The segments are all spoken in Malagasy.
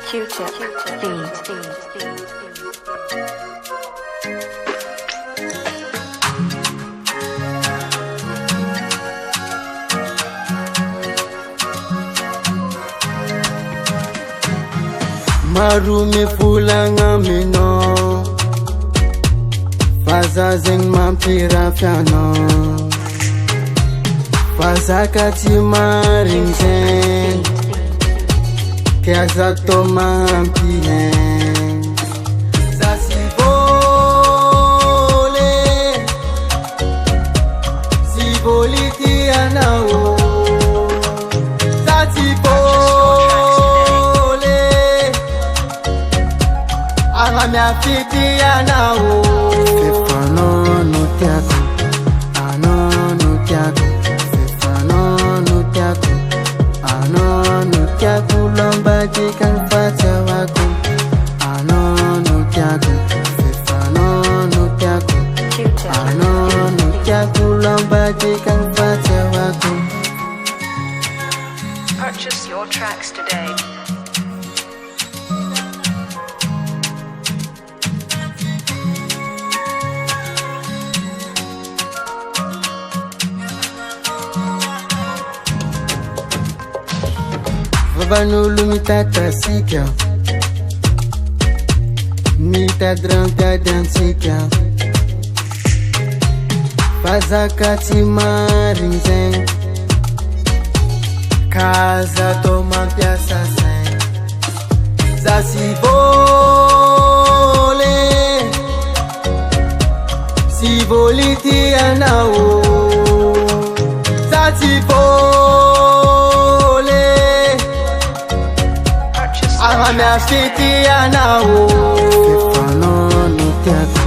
Q-tip feed. Marumi fulanga mino Fazazeng mampira fiano Fazakati maringzeng Kiazato mampien Zasivole Zivoliti anao Mia fiti anao Fefano no TIAKO Ano no TIAKO Fefano no TIAKO Ano no TIAKO Lomba jikan fata wako Ano no TIAKO Fefano no TIAKO Ano no TIAKO Lomba jikan fata wako. Purchase your tracks today. Vanulu mitata sika Mita dranta dansika Fazakati marinzen Kaza toma piasa sen Zasivole Sivoliti anao Zasivole Mia fiti anao Fefano no TIAKO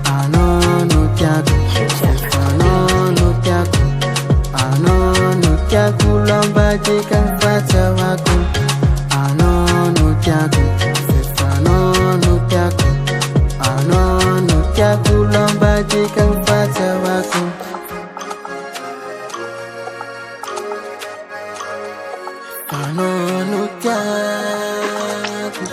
Ano no TIAKO Fefano no TIAKO Ano no TIAKO Lomba jikan fata wako Ano no TIAKO Fefano no TIAKO Ano no TIAKO Lomba jikan fata wako. Ano no TIAKO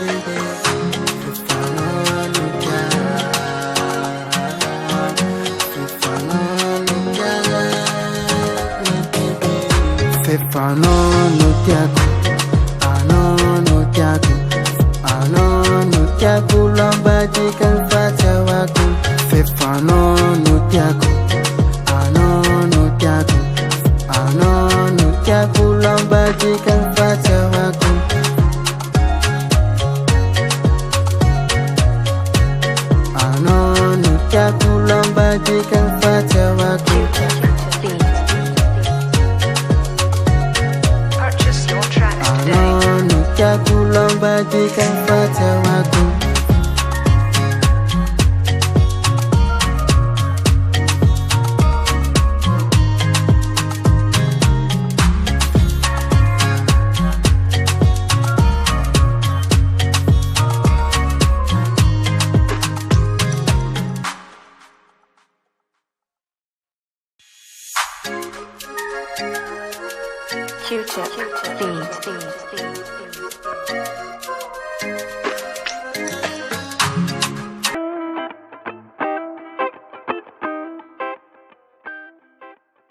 Fefano no TIAKO Ano no TIAKO Ano no TIAKO Lomba jikan fata wako Fefano no TIAKO Ano no TIAKO Ano no TIAKO Lomba jikan fata wako. Ano no TIAKO Lomba jikan fata wako. TIAKO Lomba jikan fata wako. Q-tip feed.